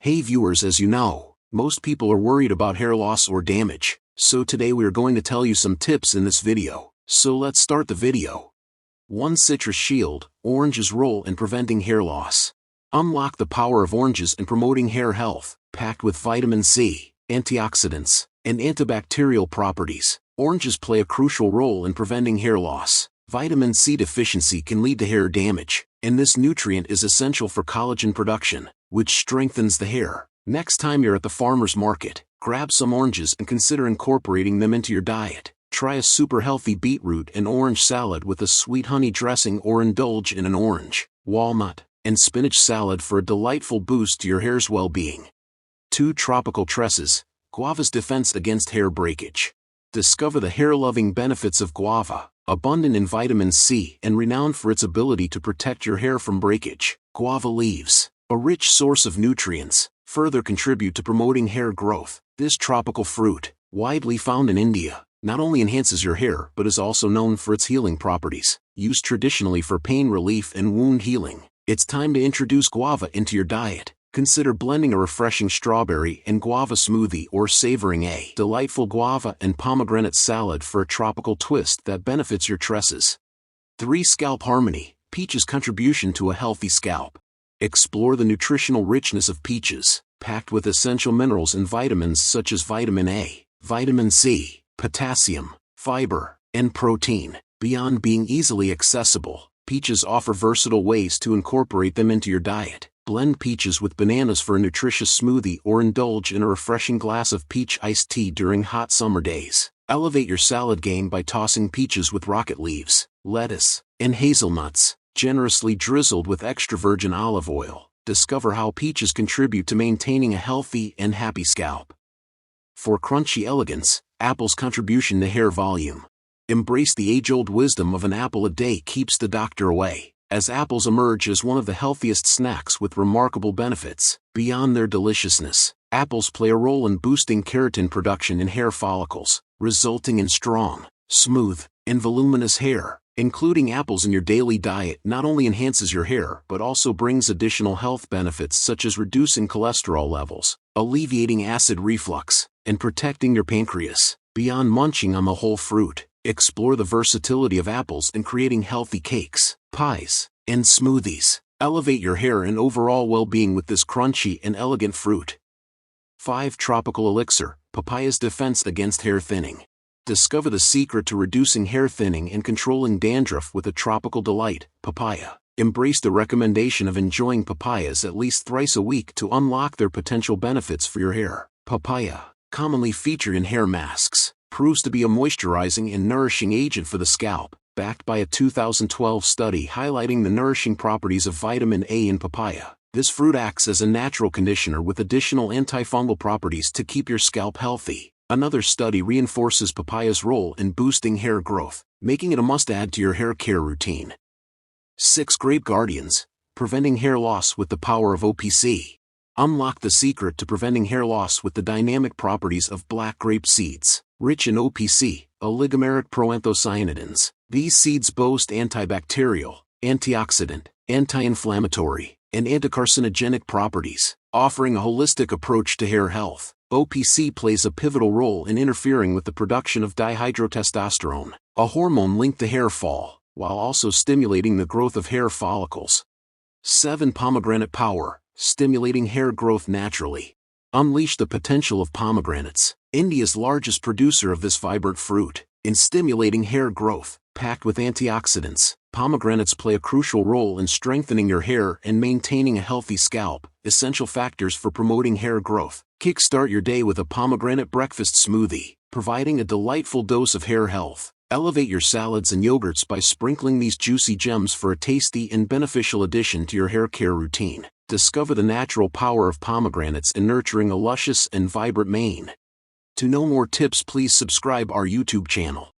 Hey viewers, as you know, most people are worried about hair loss or damage, so today we are going to tell you some tips in this video. So let's start the video. 1. Citrus Shield, Orange's role in preventing hair loss. Unlock the power of oranges in promoting hair health, packed with vitamin C, antioxidants, and antibacterial properties. Oranges play a crucial role in preventing hair loss. Vitamin C deficiency can lead to hair damage, and this nutrient is essential for collagen production, which strengthens the hair. Next time you're at the farmer's market, grab some oranges and consider incorporating them into your diet. Try a super healthy beetroot and orange salad with a sweet honey dressing, or indulge in an orange, walnut, and spinach salad for a delightful boost to your hair's well-being. 2. Tropical Tresses, Guava's defense against hair breakage. Discover the hair-loving benefits of guava, abundant in vitamin C and renowned for its ability to protect your hair from breakage. Guava leaves, a rich source of nutrients, further contribute to promoting hair growth. This tropical fruit, widely found in India, not only enhances your hair but is also known for its healing properties, used traditionally for pain relief and wound healing. It's time to introduce guava into your diet. Consider blending a refreshing strawberry and guava smoothie or savoring a delightful guava and pomegranate salad for a tropical twist that benefits your tresses. 3. Scalp Harmony, Peach's contribution to a healthy scalp. Explore the nutritional richness of peaches, packed with essential minerals and vitamins such as vitamin A, vitamin C, potassium, fiber, and protein. Beyond being easily accessible, peaches offer versatile ways to incorporate them into your diet. Blend peaches with bananas for a nutritious smoothie or indulge in a refreshing glass of peach iced tea during hot summer days. Elevate your salad game by tossing peaches with rocket leaves, lettuce, and hazelnuts, generously drizzled with extra virgin olive oil. Discover how peaches contribute to maintaining a healthy and happy scalp. For crunchy elegance, apple's contribution to hair volume. Embrace the age-old wisdom of an apple a day keeps the doctor away, as apples emerge as one of the healthiest snacks with remarkable benefits. Beyond their deliciousness, apples play a role in boosting keratin production in hair follicles, resulting in strong, smooth, and voluminous hair. Including apples in your daily diet not only enhances your hair but also brings additional health benefits such as reducing cholesterol levels, alleviating acid reflux, and protecting your pancreas. Beyond munching on the whole fruit, explore the versatility of apples in creating healthy cakes, pies, and smoothies. Elevate your hair and overall well-being with this crunchy and elegant fruit. 5. Tropical Elixir, Papaya's defense against hair thinning. Discover the secret to reducing hair thinning and controlling dandruff with a tropical delight, papaya. Embrace the recommendation of enjoying papayas at least thrice a week to unlock their potential benefits for your hair. Papaya, commonly featured in hair masks, proves to be a moisturizing and nourishing agent for the scalp, backed by a 2012 study highlighting the nourishing properties of vitamin A in papaya. This fruit acts as a natural conditioner with additional antifungal properties to keep your scalp healthy. Another study reinforces papaya's role in boosting hair growth, making it a must-add to your hair care routine. 6. Grape Guardians, preventing hair loss with the power of OPC. Unlock the secret to preventing hair loss with the dynamic properties of black grape seeds, rich in OPC, oligomeric proanthocyanidins. These seeds boast antibacterial, antioxidant, anti-inflammatory, and anticarcinogenic properties, offering a holistic approach to hair health. OPC plays a pivotal role in interfering with the production of dihydrotestosterone, a hormone linked to hair fall, while also stimulating the growth of hair follicles. 7. Pomegranate Power, stimulating hair growth naturally. Unleash the potential of pomegranates, India's largest producer of this vibrant fruit, in stimulating hair growth. Packed with antioxidants, pomegranates play a crucial role in strengthening your hair and maintaining a healthy scalp, essential factors for promoting hair growth. Kickstart your day with a pomegranate breakfast smoothie, providing a delightful dose of hair health. Elevate your salads and yogurts by sprinkling these juicy gems for a tasty and beneficial addition to your hair care routine. Discover the natural power of pomegranates in nurturing a luscious and vibrant mane. To know more tips, please subscribe our YouTube channel.